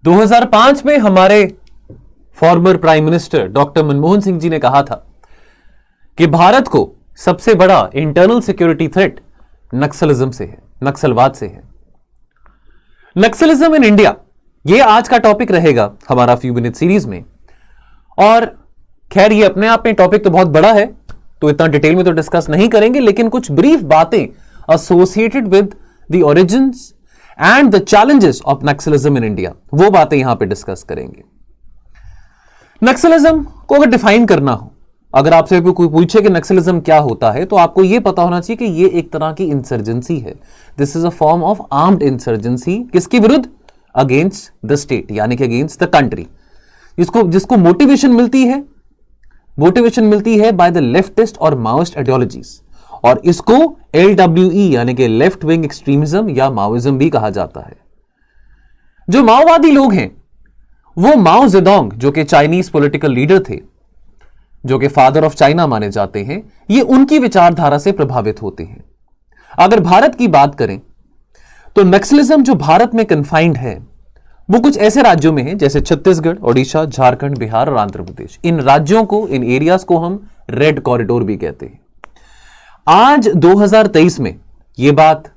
2005 में हमारे former prime minister doctor Manmohan Singh ji ने कहा था कि भारत को सबसे बड़ा इंटरनल सिक्योरिटी थ्रेट नक्सलिज्म से है, नक्सलवाद से है। नक्सलिज्म इन इंडिया, यह आज का टॉपिक रहेगा हमारा फ्यू मिनट सीरीज में। और खैर ये अपने आप में टॉपिक तो बहुत बड़ा है, तो इतना डिटेल में तो डिस्कस नहीं करेंगे, लेकिन कुछ ब्रीफ बातें associated with the origins and the challenges of Naxalism in India, वो बातें यहां पे डिस्कस करेंगे। नक्सलिज्म को अगर डिफाइन करना हो, अगर आपसे कोई पूछे कि नक्सलिज्म क्या होता है, तो आपको यह पता होना चाहिए कि यह एक तरह की इंसर्जेंसी है। This is a form of armed insurgency. किसके विरुद्ध? अगेंस्ट द स्टेट, यानी कि अगेंस्ट द कंट्री। जिसको मोटिवेशन मिलती है बाय द लेफ्टिस्ट और माओइस्ट आइडियोलॉजीज, और इसको LWE यानी कि लेफ्ट विंग एक्सट्रीमिज्म या माओइज्म भी कहा जाता है। जो माओवादी लोग हैं वो माओ जेडोंग, जो कि चाइनीज पॉलिटिकल लीडर थे, जो कि फादर ऑफ चाइना माने जाते हैं, ये उनकी विचारधारा से प्रभावित होते हैं। अगर भारत की बात करें तो नक्सलिज्म जो भारत में कन्फाइंड है वो कुछ ऐसे राज्यों में है जैसे छत्तीसगढ़, ओडिशा, झारखंड, बिहार और आंध्र प्रदेश। इन राज्यों को, इन एरियाज को हम रेड कॉरिडोर भी कहते हैं। आज 2023 में यह बात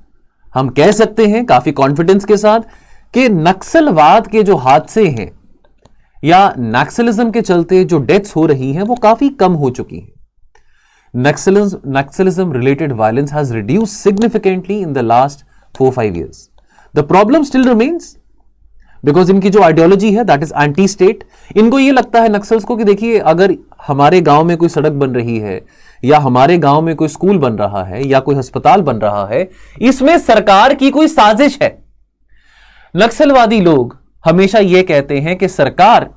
हम कह सकते हैं काफी कॉन्फिडेंस के साथ कि नक्सलवाद के जो हादसे हैं या नक्सलिज्म के चलते जो डेथ्स हो रही हैं वो काफी कम हो चुकी हैं। Naxalism related violence has reduced significantly in the last 4-5 years। The problem still remains because इनकी जो आइडियोलॉजी है दैट इज एंटी स्टेट। इनको यह लगता है नक्सल्स को कि देखिए, अगर हमारे गांव में कोई सड़क बन रही है या हमारे गांव में कोई स्कूल बन रहा है या कोई अस्पताल बन रहा है, इसमें सरकार की कोई साजिश है। नक्सलवादी लोग हमेशा यह कहते हैं कि सरकार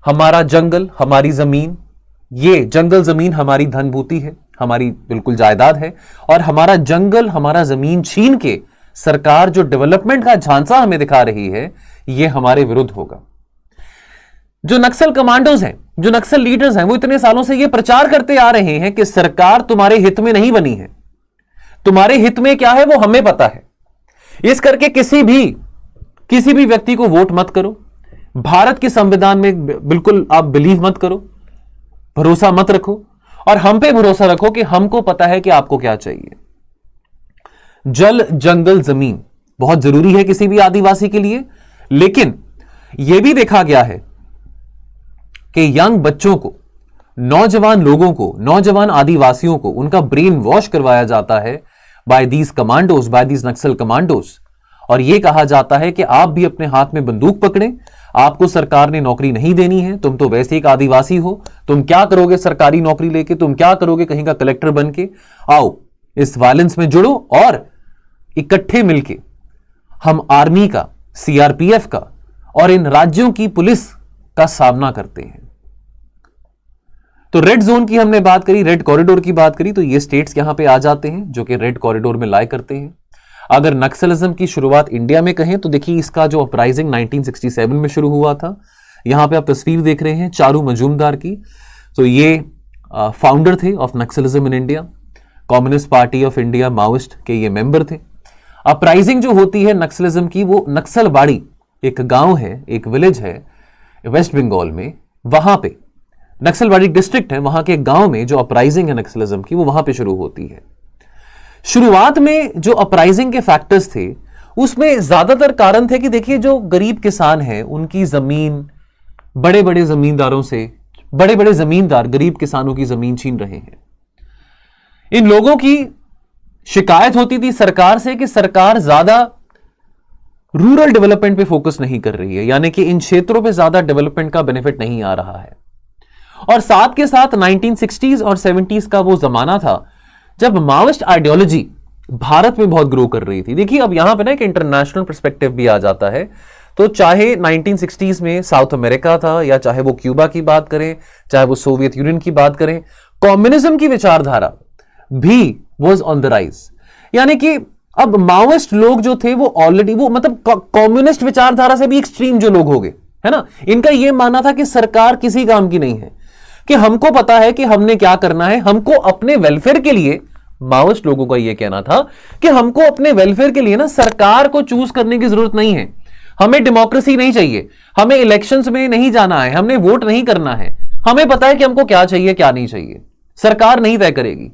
हमारा जंगल, हमारी जमीन, ये जंगल जमीन हमारी धनभूति है, हमारी बिल्कुल जायदाद है, और हमारा जंगल, हमारा जमीन छीन के सरकार जो डेवलपमेंट का झांसा हमें दिखा रही है, यह हमारे विरुद्ध होगा। जो नक्सल कमांडोज हैं, जो नक्सल लीडर्स हैं, वो इतने सालों से यह प्रचार करते आ रहे हैं कि सरकार तुम्हारे हित में नहीं बनी है, तुम्हारे हित में क्या है वो हमें पता है। इस करके किसी भी व्यक्ति को वोट मत करो, भारत के संविधान में बिल्कुल आप बिलीव मत करो, भरोसा मत रखो, और हम पे भरोसा रखो कि हमको पता है कि आपको क्या चाहिए। जल, जंगल, जमीन बहुत जरूरी है किसी भी आदिवासी के लिए, लेकिन यह भी देखा गया है कि यंग बच्चों को, नौजवान लोगों को, नौजवान आदिवासियों को उनका ब्रेन वॉश करवाया जाता है by these commandos, by these Naxal commandos. और यह कहा जाता है कि आप भी अपने हाथ में बंदूक पकड़ें, आपको सरकार ने नौकरी नहीं देनी है, तुम तो वैसे एक आदिवासी हो, तुम क्या करोगे सरकारी नौकरी लेके, तुम क्या करोगे कहीं का कलेक्टर बन के, आओ इस वायलेंस में जुड़ो और इकट्ठे मिलके हम आर्मी का, CRPF का और इन राज्यों की पुलिस का सामना करते हैं। तो रेड जोन की हमने बात करी, रेड कॉरिडोर की बात करी, तो ये स्टेट्स यहां पे आ जाते हैं जो कि रेड कॉरिडोर में लाई करते हैं। अगर नक्सलिज्म की शुरुआत इंडिया में कहें तो देखिए, इसका जो अपराइजिंग 1967 में शुरू हुआ था। यहां पे आप तस्वीर देख रहे हैं चारू मजूमदार की, तो ये फाउंडर थे of Naxalism in India, communist party of India, Maoist के ये मेंबर थे। अपराइजिंग जो होती है नक्सलिज्म की, वो नक्सलबाड़ी एक गांव है, एक विलेज है वेस्ट बंगाल में, वहां पे नक्सलबाड़ी डिस्ट्रिक्ट है, वहां के गांव में जो अपराइजिंग है नक्सलिज्म की, वो वहां पे शुरू होती है। शुरुआत में जो अपराइजिंग के फैक्टर्स थे उसमें ज्यादातर कारण थे कि देखिए, जो गरीब किसान हैं उनकी जमीन बड़े बड़े जमींदारों से, बड़े बड़े जमींदार गरीब किसानों की जमीन छीन रहे हैं। इन लोगों की शिकायत होती थी सरकार से कि सरकार ज्यादा रूरल डेवलपमेंट पे फोकस नहीं कर रही है, यानी कि इन क्षेत्रों पे ज्यादा डेवलपमेंट का बेनिफिट नहीं आ रहा है। और साथ के साथ 1960s और 70s का वो जमाना था जब माओइस्ट आइडियोलॉजी भारत में बहुत ग्रो कर रही थी। देखिए, अब यहां पे ना एक इंटरनेशनल पर्सपेक्टिव भी आ जाता है। तो चाहे 1960s में साउथ अमेरिका था, या चाहे वो क्यूबा की बात करें, चाहे वो सोवियत यूनियन की बात करें, कम्युनिज्म की विचारधारा भी वाज ऑन द राइज। यानी कि अब माओइस्ट लोग जो थे वो ऑलरेडी, वो मतलब कम्युनिस्ट विचारधारा से भी एक्सट्रीम जो लोग हो गए, है ना, इनका यह मानना था कि सरकार किसी काम की नहीं है, कि हमको पता है कि हमने क्या करना है, हमको अपने वेलफेयर के लिए, माओइस्ट लोगों का यह कहना था कि हमको अपने वेलफेयर के लिए ना सरकार को चूज करने की जरूरत नहीं है, हमें डेमोक्रेसी नहीं चाहिए, हमें इलेक्शंस में नहीं जाना है, हमने वोट नहीं करना है, हमें पता है कि हमको क्या चाहिए क्या नहीं चाहिए। सरकार नहीं तय करेगी,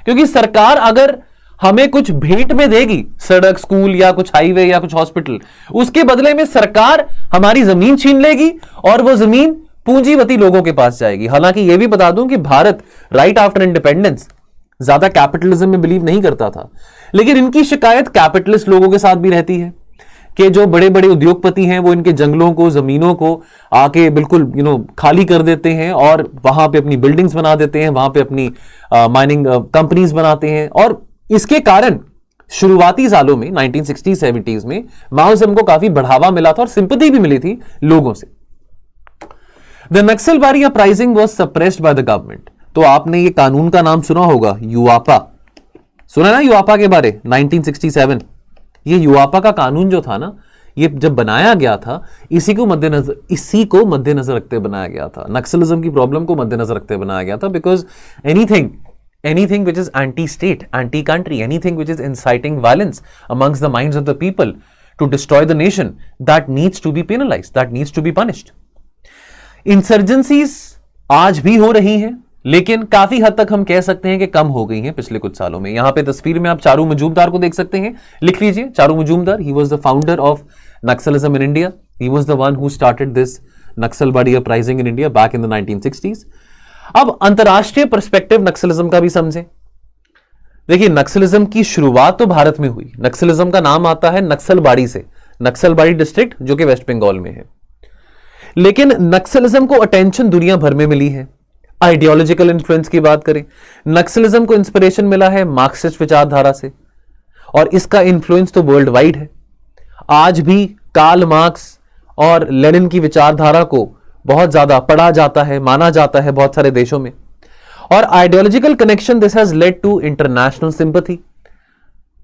क्योंकि सरकार अगर हमें कुछ भेंट में देगी, सड़क, स्कूल या कुछ हाईवे या कुछ हॉस्पिटल, उसके बदले में सरकार हमारी जमीन छीन लेगी और वो जमीन पूंजीपति लोगों के पास जाएगी। हालांकि यह भी बता दूं कि भारत राइट आफ्टर इंडिपेंडेंस ज्यादा कैपिटलिज्म में बिलीव नहीं करता था, लेकिन इनकी शिकायत कैपिटलिस्ट लोगों के साथ भी रहती है कि जो बड़े बड़े उद्योगपति हैं वो इनके जंगलों को, जमीनों को आके बिल्कुल खाली कर देते हैं और वहां पे अपनी बिल्डिंग्स बना देते हैं, वहां पे अपनी माइनिंग कंपनीज बनाते हैं। और इसके कारण शुरुआती सालों में 1960-70s में माओइज्म को काफी बढ़ावा मिला था और सिंपैथी भी मिली थी लोगों से। The Naxalbari uprising was suppressed by the government. तो आपने ये कानून का नाम सुना होगा, यूआपा। सुना ना यूआपा के बारे, 1967। ये यूआपा का कानून जो था ना, ये जब बनाया गया था इसी को मद्देनजर रखते बनाया गया था, नक्सलिज्म की प्रॉब्लम को मद्देनजर रखते बनाया गया था। Because anything which is anti-state, anti-country, anything which is inciting violence amongst the minds of the people to destroy the nation, that needs to be penalized, that needs to be punished. Insurgencies आज भी हो रही हैं, लेकिन काफी हद तक हम कह सकते हैं कि कम हो गई हैं पिछले कुछ सालों में। यहां पे तस्वीर में आप चारू मजूमदार को देख सकते हैं, लिख लीजिए Charu Majumdar. He was the founder of Naxalism in India, he was the one who started this Naxalbari uprising in India back in the 1960s। अब अंतरराष्ट्रीय पर्सपेक्टिव नक्सलिज्म का भी समझें। देखिए, नक्सलिज्म की शुरुआत तो भारत में हुई। नक्सलिज्म का नाम आता है नक्सलबाड़ी से, नक्सलबाड़ी डिस्ट्रिक्ट जो कि वेस्ट बंगाल में है। लेकिन नक्सलिज्म को अटेंशन दुनिया भर में मिली है। आइडियोलॉजिकल इन्फ्लुएंस की बात करें, नक्सलिज्म को इंस्पिरेशन मिला है मार्क्सिस्ट विचारधारा से, और इसका इन्फ्लुएंस तो वर्ल्ड वाइड है। आज भी कार्ल मार्क्स और लेनिन की विचारधारा को बहुत ज्यादा पढ़ा जाता है, माना जाता है बहुत सारे देशों में। और ideological connection, this has led to international sympathy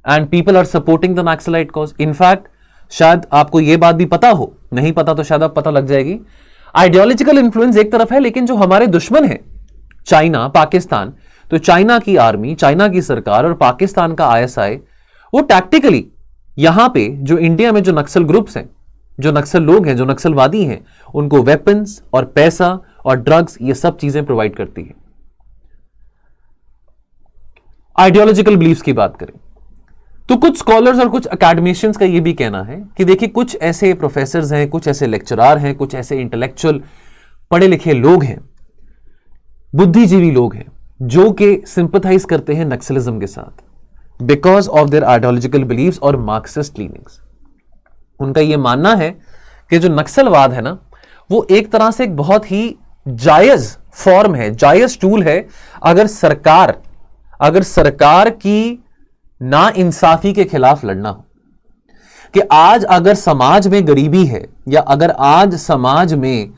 and people are supporting the Naxalite cause. In fact शायद आपको यह बात भी पता हो, नहीं पता तो शायद आप पता लग जाएगी। आइडियोलॉजिकल इन्फ्लुएंस एक तरफ है, लेकिन जो हमारे दुश्मन है चाइना, पाकिस्तान, तो चाइना की आर्मी, चाइना की सरकार और पाकिस्तान का आईएसआई, वो टैक्टिकली यहां पे जो इंडिया में जो नक्सल ग्रुप्स हैं, जो नक्सल लोग हैं, जो नक्सलवादी हैं, उनको वेपन्स और पैसा और ड्रग्स, ये सब चीजें प्रोवाइड करती है। आइडियोलॉजिकल बिलीफ्स की बात करें तो कुछ स्कॉलर्स और कुछ एकेडमिशियंस का यह भी कहना है कि देखिए, कुछ ऐसे प्रोफेसर्स हैं, कुछ ऐसे लेक्चरार हैं, कुछ ऐसे इंटेलेक्चुअल पढ़े लिखे लोग हैं, बुद्धिजीवी लोग हैं, जो कि सिंपथाइज करते हैं नक्सलिज्म के साथ because of their ideological beliefs और मार्क्सिस्ट लीनिंग्स। उनका यह मानना है कि जो नक्सलवाद है ना, वो एक तरह से एक बहुत ही जायज फॉर्म है, जायज टूल है। अगर सरकार की ना इंसाफी के खिलाफ लड़ना हो, कि आज अगर समाज में गरीबी है, या अगर आज समाज में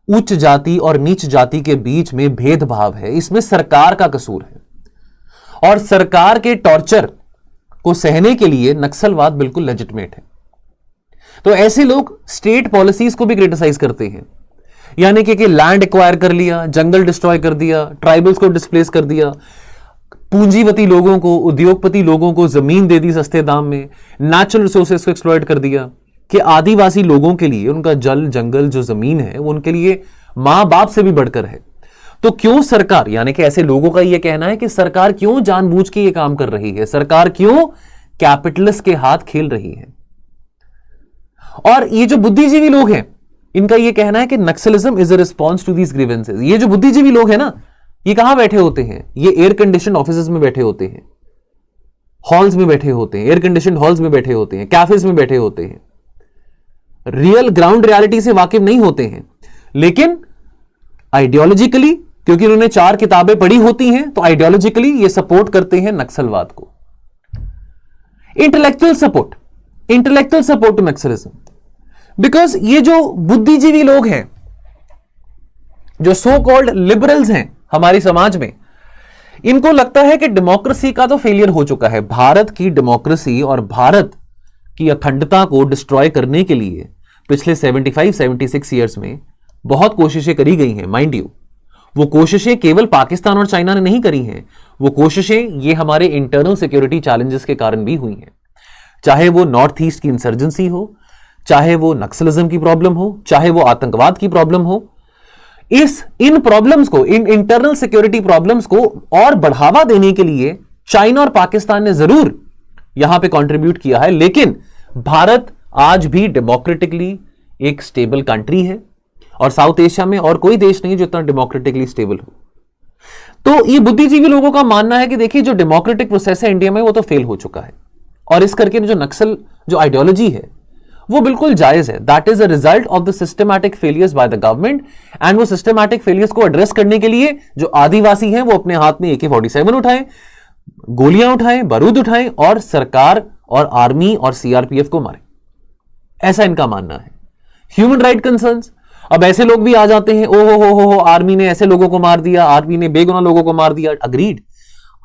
उच्च जाति और नीच जाति के बीच में भेदभाव है, इसमें सरकार का कसूर है। और सरकार के टॉर्चर को सहने के लिए नक्सलवाद बिल्कुल लेजिटिमेट है। तो ऐसे लोग स्टेट पॉलिसीज को भी क्रिटिसाइज करते हैं, यानी कि लैंड एक्वायर कर लिया, जंगल डिस्ट्रॉय कर दिया, ट्राइबल्स को डिस्प्लेस कर दिया, पूंजीपति लोगों को, उद्योगपति लोगों को जमीन दे दी सस्ते दाम में, नेचुरल रिसोर्सेज को एक्सप्लॉइट कर दिया, कि आदिवासी लोगों के लिए उनका जल जंगल जो जमीन है वो उनके लिए मां बाप से भी बढ़कर है। तो क्यों सरकार, यानी कि ऐसे लोगों का यह कहना है कि सरकार क्यों जानबूझ के ये काम कर रही है, सरकार क्यों कैपिटलिस्ट के हाथ खेल रही है। और ये जो बुद्धिजीवी लोग हैं, इनका यह कहना है कि Naxalism is a response to these grievances. ये जो बुद्धिजीवी लोग हैं ना, ये कहां बैठे होते हैं? ये एयर कंडीशन ऑफिसेज में बैठे होते हैं, हॉल्स में बैठे होते हैं, एयर कंडीशन हॉल्स में बैठे होते हैं, कैफेज में बैठे होते हैं, रियल ग्राउंड रियलिटी से वाकिफ नहीं होते हैं, लेकिन आइडियोलॉजिकली, क्योंकि उन्होंने 4 किताबें पढ़ी होती हैं, तो आइडियोलॉजिकली ये सपोर्ट करते हैं नक्सलवाद को। Intellectual support to Naxalism, because ये जो बुद्धिजीवी लोग हैं, जो सो कॉल्ड लिबरल्स हैं हमारी समाज में, इनको लगता है कि डेमोक्रेसी का तो फेलियर हो चुका है। भारत की डेमोक्रेसी और भारत की अखंडता को डिस्ट्रॉय करने के लिए पिछले 75-76 ईयर्स में बहुत कोशिशें करी गई हैं। माइंड यू, वो कोशिशें केवल पाकिस्तान और चाइना ने नहीं करी हैं, वो कोशिशें ये हमारे इंटरनल सिक्योरिटी चैलेंजेस के कारण भी हुई हैं। चाहे वो नॉर्थ ईस्ट की इंसर्जेंसी हो, चाहे वो नक्सलिज्म की प्रॉब्लम हो, चाहे वो आतंकवाद की प्रॉब्लम हो, इन प्रॉब्लम्स को, इन इंटरनल सिक्योरिटी प्रॉब्लम्स को और बढ़ावा देने के लिए चाइना और पाकिस्तान ने जरूर यहां पे कंट्रीब्यूट किया है, लेकिन भारत आज भी डेमोक्रेटिकली एक स्टेबल कंट्री है और साउथ एशिया में और कोई देश नहीं जो इतना डेमोक्रेटिकली स्टेबल हो। तो ये बुद्धिजीवी लोगों का मानना है कि देखिए जो डेमोक्रेटिक प्रोसेस है इंडिया में वो तो फेल हो चुका है, और इस करके जो नक्सल जो आइडियोलॉजी है वो बिल्कुल जायज है। That is a result of the systematic failures by the government, and वो सिस्टमैटिक फेलियर्स को एड्रेस करने के लिए जो आदिवासी हैं वो अपने हाथ में AK-47 उठाएं, गोलियां उठाएं, बारूद उठाएं और सरकार और आर्मी और CRPF को मारें, ऐसा इनका मानना है। ह्यूमन राइट कंसर्न्स, अब ऐसे लोग भी आ जाते हैं, ओ हो आर्मी ने ऐसे लोगों को मार दिया, आर्मी ने बेगुनाह लोगों को मार दिया। अग्रीड,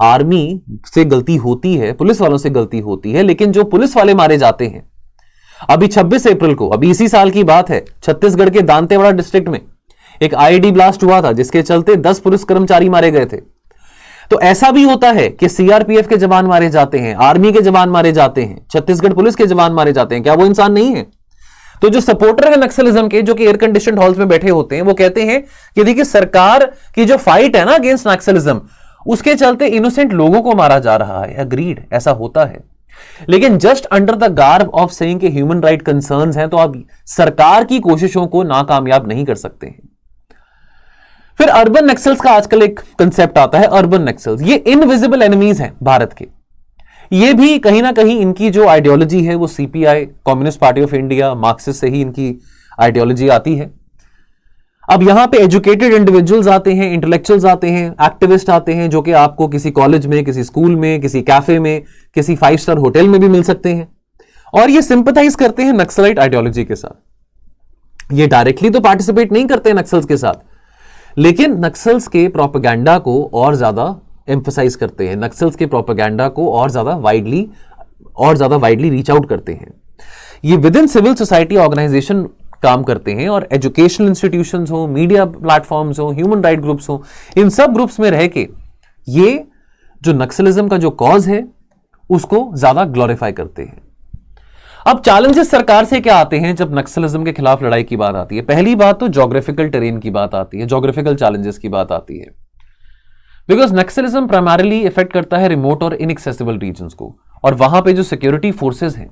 आर्मी से गलती होती है, पुलिस वालों से गलती होती है, लेकिन जो पुलिस वाले मारे जाते हैं, अभी 26 अप्रैल को, अभी इसी साल की बात है, छत्तीसगढ़ के दांतेवाड़ा डिस्ट्रिक्ट में एक IED ब्लास्ट हुआ था जिसके चलते 10 पुलिस कर्मचारी मारे गए थे। तो ऐसा भी होता है कि CRPF के जवान मारे जाते हैं, आर्मी के जवान मारे जाते हैं, छत्तीसगढ़ पुलिस के जवान मारे जाते हैं, क्या वो इंसान नहीं है? तो जो सपोर्टर है नक्सलिज्म के, जो कि एयर कंडीशनड हॉल्स में बैठे होते हैं, वो कहते हैं कि देखिए सरकार की जो फाइट है ना अगेंस्ट नक्सलिज्म, उसके चलते इनोसेंट लोगों को मारा जा रहा है। अग्रीड, ऐसा होता है, लेकिन just under the garb of saying कि ह्यूमन राइट कंसर्न्स हैं, तो आप सरकार की कोशिशों को नाकामयाब नहीं कर सकते हैं। फिर अर्बन नक्सल्स का आजकल एक कंसेप्ट आता है, अर्बन नक्सल्स। ये इनविजिबल एनिमीज हैं भारत के। ये भी कहीं ना कहीं इनकी जो आइडियोलॉजी है वो CPI, communist party of India, Marxist से ही इनकी आइडियोलॉजी आती है। अब यहां पे एजुकेटेड इंडिविजुअल्स आते हैं, इंटेलेक्चुअल्स आते हैं, एक्टिविस्ट आते हैं, जो कि आपको किसी कॉलेज में, किसी स्कूल में, किसी कैफे में, किसी 5 स्टार होटल में भी मिल सकते हैं, और ये सिंपथाइज करते हैं नक्सलाइट आइडियोलॉजी के साथ। ये डायरेक्टली तो पार्टिसिपेट नहीं करते हैं नक्सल्स के साथ, लेकिन नक्सल्स के प्रोपेगेंडा को और ज्यादा एम्फसाइज करते हैं, नक्सल्स के प्रोपेगेंडा को और ज्यादा वाइडली रीच आउट करते हैं। ये within civil society organisation काम करते हैं, और एजुकेशनल इंस्टीट्यूशंस हो, मीडिया प्लेटफॉर्म्स हो, ह्यूमन राइट ग्रुप्स हो, इन सब ग्रुप्स में रह के ये जो नक्सलिज्म का जो कॉज है उसको ज्यादा ग्लोरीफाई करते हैं। अब चैलेंजेस सरकार से क्या आते हैं जब नक्सलिज्म के खिलाफ लड़ाई की बात आती है? पहली बात तो ज्योग्राफिकल टेरेन की बात आती है, ज्योग्राफिकल चैलेंजेस की बात आती है, बिकॉज नक्सलिज्म प्राइमरली इफेक्ट करता है रिमोट और इनएक्सेसिबल रीजन्स को, और वहां पे जो सिक्योरिटी फोर्सेस हैं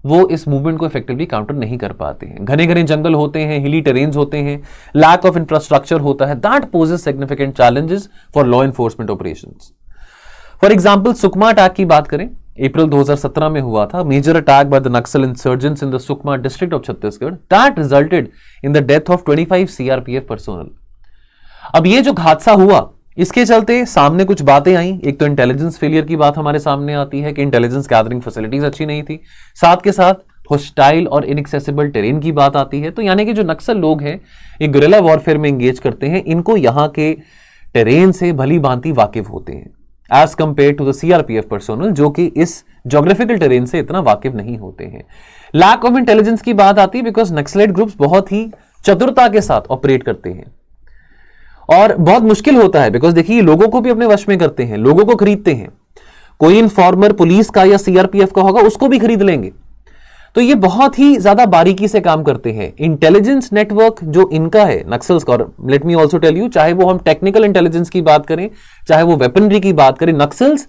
वो इस मूवमेंट को इफेक्टिवली काउंटर नहीं कर पाते हैं। घने घने जंगल होते हैं, हिली टेरेन्स होते हैं, लैक ऑफ इंफ्रास्ट्रक्चर होता है, that poses significant challenges for law enforcement operations. For example Sukma attack की बात करें, अप्रैल 2017 में हुआ था, major attack by the Naxal insurgents in the Sukma district of Chhattisgarh, that resulted in the death of 25 CRPF personnel. अब ये जो हादसा हुआ, इसके चलते सामने कुछ बातें आई। एक तो इंटेलिजेंस फेलियर की बात हमारे सामने आती है कि इंटेलिजेंस गैदरिंग फैसिलिटीज अच्छी नहीं थी, साथ के साथ हॉस्टाइल और इनएक्सेसिबल टेरेन की बात आती है। तो यानी कि जो नक्सल लोग हैं, ये गुरिल्ला वॉरफेयर में एंगेज करते हैं, इनको यहाँ के टेरेन से भली भांति वाकिफ होते हैं, as compared to the CRPF personnel, जो कि इस जोग्राफिकल टेरेन से इतना वाकिफ नहीं होते हैं। लैक ऑफ इंटेलिजेंस की बात आती है, बिकॉज नक्सलाइट ग्रुप्स बहुत ही चतुरता के साथ ऑपरेट करते हैं, और बहुत मुश्किल होता है, बिकॉज देखिए लोगों को भी अपने वश में करते हैं, लोगों को खरीदते हैं। कोई इन्फॉर्मर पुलिस का या CRPF का होगा, उसको भी खरीद लेंगे। तो ये बहुत ही ज्यादा बारीकी से काम करते हैं। इंटेलिजेंस नेटवर्क जो इनका है नक्सल्स का, और let me also tell you, चाहे वो हम टेक्निकल इंटेलिजेंस की बात करें, चाहे वो वेपनरी की बात करें, नक्सल्स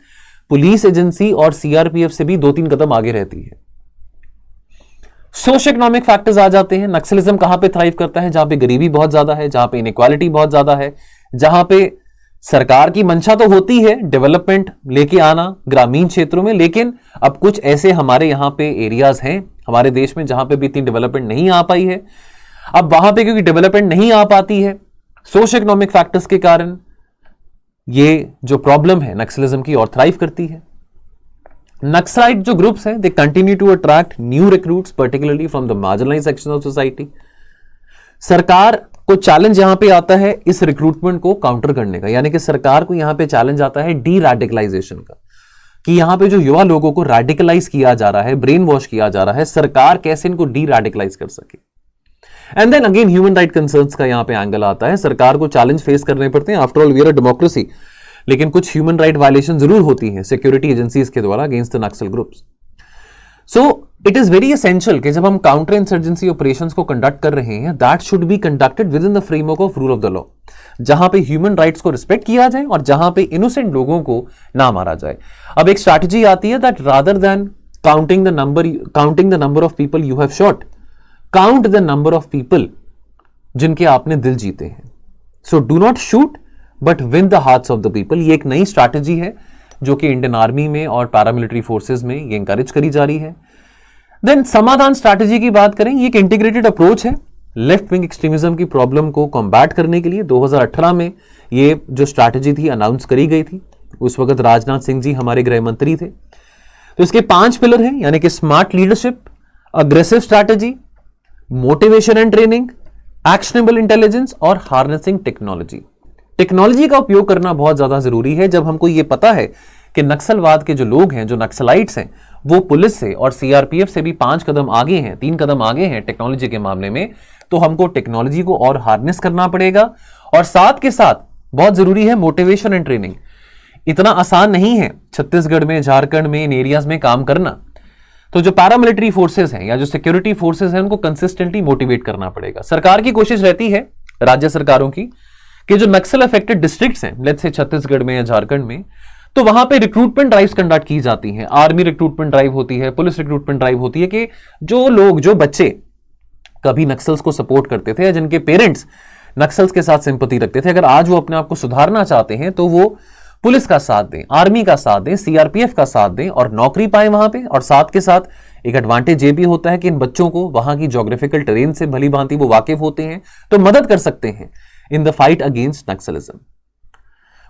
पुलिस एजेंसी और CRPF से भी 2-3 कदम आगे रहती है। सोशो इकोनॉमिक फैक्टर्स आ जाते हैं। नक्सलिज्म कहां पे थ्राइव करता है? जहां पे गरीबी बहुत ज्यादा है, जहां पे इनइक्वालिटी बहुत ज्यादा है, जहां पे सरकार की मंशा तो होती है डेवलपमेंट लेके आना ग्रामीण क्षेत्रों में, लेकिन अब कुछ ऐसे हमारे यहां पे एरियाज हैं हमारे देश में जहां पे भी इतनी डेवलपमेंट नहीं आ पाई है। अब वहां पे क्योंकि डेवलपमेंट नहीं आ पाती है सोशो इकोनॉमिक फैक्टर्स के कारण, ये जो प्रॉब्लम है नक्सलिज्म की और थ्राइव करती है। नक्सलाइट जो ग्रुप्स हैं, they continue to attract new recruits, particularly from the marginalised section of society. सरकार को चैलेंज यहां पे आता है इस रिक्रूटमेंट को काउंटर करने का, यानी कि सरकार को यहां पे चैलेंज आता है डी रेडिकलाइजेशन का, कि यहां पे जो युवा लोगों को रेडिकलाइज किया जा रहा है, ब्रेन वॉश किया जा रहा है, सरकार कैसे इनको डी रेडिकलाइज कर सके। And then again human right concerns का यहां पे एंगल आता है। सरकार को चैलेंज फेस करने पड़ते हैं, after all we are a democracy, लेकिन कुछ ह्यूमन राइट वायलेशन जरूर होती हैं सिक्योरिटी एजेंसीज के द्वारा against the Naxal groups. So it is very essential कि जब हम काउंटर इंसर्जेंसी ऑपरेशंस को कंडक्ट कर रहे हैं, that should be conducted with in the framework of rule of the law, जहां पे ह्यूमन राइट्स को रिस्पेक्ट किया जाए और जहां पे इनोसेंट लोगों को ना मारा जाए। अब एक स्ट्रैटेजी आती है that rather than counting the number of people you have shot, count the number of people जिनके आपने दिल जीते हैं। So do not shoot but win the hearts of the people. ये एक नई स्ट्रैटेजी है जो कि इंडियन आर्मी में और पैरामिलिट्री फोर्सेस में ये इंकरेज करी जा रही है। देन समाधान स्ट्रैटेजी की बात करें, ये एक इंटीग्रेटेड अप्रोच है लेफ्ट विंग एक्सट्रीमिज्म की प्रॉब्लम को कॉम्बैट करने के लिए। 2018 में ये जो स्ट्रैटेजी थी अनाउंस करी गई थी। उस वक्त राजनाथ सिंह जी हमारे गृह मंत्री थे। तो इसके 5 पिलर हैं, यानी कि smart leadership, aggressive strategy, motivation and training, actionable intelligence और हार्नेसिंग टेक्नोलॉजी। टेक्नोलॉजी का उपयोग करना बहुत ज्यादा जरूरी है जब हमको यह पता है कि नक्सलवाद के जो लोग हैं, जो नक्सलाइट्स हैं, वो पुलिस से और सीआरपीएफ से भी 5 कदम आगे हैं, 3 कदम आगे हैं टेक्नोलॉजी के मामले में। तो हमको टेक्नोलॉजी को और हार्नेस करना पड़ेगा और साथ के साथ बहुत जरूरी है मोटिवेशन एंड ट्रेनिंग। इतना आसान नहीं है छत्तीसगढ़ में, झारखंड में, इन एरियाज में काम करना। तो जो पैरामिलिट्री फोर्सेस हैं या जो सिक्योरिटी फोर्सेस हैं, उनको कंसिस्टेंटली मोटिवेट करना पड़ेगा। सरकार की कोशिश रहती है, राज्य सरकारों की, कि जो नक्सल अफेक्टेड डिस्ट्रिक्ट्स हैं, लेट्स से छत्तीसगढ़ में या झारखंड में, तो वहां पे रिक्रूटमेंट ड्राइव्स कंडक्ट की जाती हैं। आर्मी रिक्रूटमेंट ड्राइव होती है, पुलिस रिक्रूटमेंट ड्राइव होती है कि जो लोग, जो बच्चे कभी नक्सल्स को सपोर्ट करते थे या जिनके पेरेंट्स नक्सल्स के साथ सिंपैथी रखते थे, अगर आज वो अपने आप को सुधारना चाहते हैं तो वो पुलिस का साथ दें, आर्मी का साथ दें, सीआरपीएफ का साथ दें और नौकरी पाए वहां पे। और साथ के साथ एक एडवांटेज ये भी होता है कि इन बच्चों को वहां की ज्योग्राफिकल टेरेन से भली भांति वो वाकिफ होते हैं, तो मदद कर सकते हैं in the fight against Naxalism.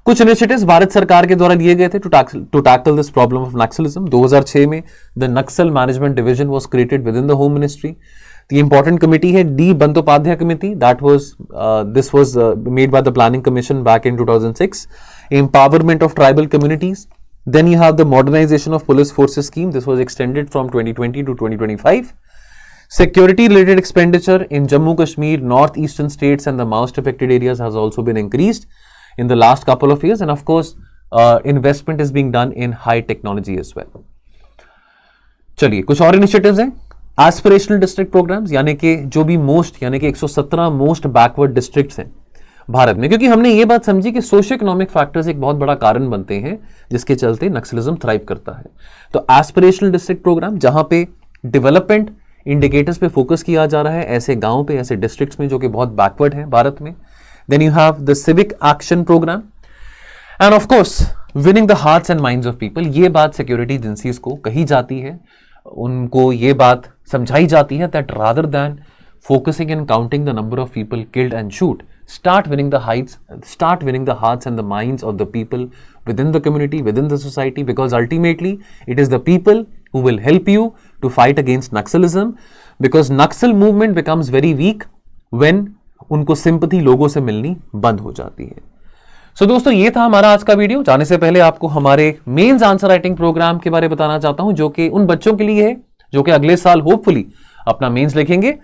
कुछ इनिशिएटिव्स भारत सरकार के द्वारा लिए गए थे to tackle this problem of Naxalism. 2006 में the Naxal management division was created within the home ministry. The important committee है D Bandyopadhyay committee, this was made by the planning commission back in 2006. Empowerment of tribal communities. Then you have the modernization of police forces scheme. This was extended from 2020 to 2025. Security related expenditure in Jammu Kashmir, northeastern states and the most affected areas has also been increased in the last couple of years, and of course investment is being done in high technology as well. चलिए कुछ और initiatives हैं। Aspirational district programmes, यानी कि जो भी यानी कि 117 मोस्ट बैकवर्ड डिस्ट्रिक्ट्स हैं भारत में, क्योंकि हमने ये बात समझी कि सोशियो इकोनॉमिक फैक्टर्स एक बहुत बड़ा कारण बनते हैं जिसके चलते नक्सलिज्म थ्राइव करता है। तो एस्पिरेशनल डिस्ट्रिक्ट प्रोग्राम, जहां पे डेवलपमेंट इंडिकेटर्स पे फोकस किया जा रहा है ऐसे गांव पे, ऐसे डिस्ट्रिक्ट्स में जो कि बहुत बैकवर्ड है भारत में। Then you have the civic action programme and of course winning the hearts and minds of people. ये बात सिक्योरिटी एजेंसीज को कही जाती है, उनको ये बात समझाई जाती है that rather than focusing and counting the number of people killed and shoot, start winning the hearts and the minds of the people within the community, within the society, because ultimately it is the people who will help you to fight against Naxalism, because Naxal movement becomes very weak when उनको sympathy लोगों से मिलनी बंद हो जाती है। So दोस्तों, ये था हमारा आज का वीडियो। जाने से पहले आपको हमारे मेंस आंसर राइटिंग प्रोग्राम के बारे में बताना चाहता हूं, जो कि उन बच्चों के लिए है जो कि अगले साल होपफुली अपना मेंस लिखेंगे।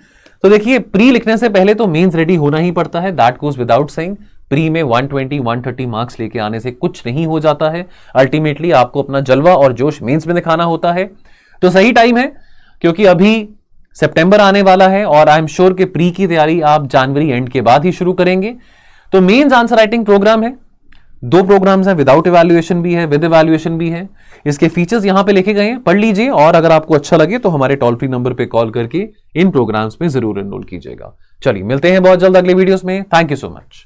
तो देखिए, प्री लिखने से पहले तो मेंस रेडी होना ही पड़ता है, that goes without saying. Pre में 120 130 मार्क्स लेके आने से कुछ नहीं हो जाता है। अल्टीमेटली आपको अपना जलवा और जोश मेंस में दिखाना होता है। तो सही टाइम है, क्योंकि अभी सितंबर आने वाला है और आई एम श्योर कि प्री की तैयारी आप जनवरी एंड के बाद ही शुरू करेंगे। तो मेंस आंसर राइटिंग प्रोग्राम है, 2 प्रोग्राम्स हैं, विदाउट इवैल्यूएशन भी है, विद इवैल्यूएशन भी है। इसके फीचर्स यहां पे लिखे गए हैं, पढ़ लीजिए और अगर आपको अच्छा लगे तो हमारे टोल फ्री नंबर पे कॉल करके इन प्रोग्राम्स में जरूर एनरोल कीजिएगा। चलिए मिलते हैं बहुत जल्द अगले वीडियोस में। Thank you so much.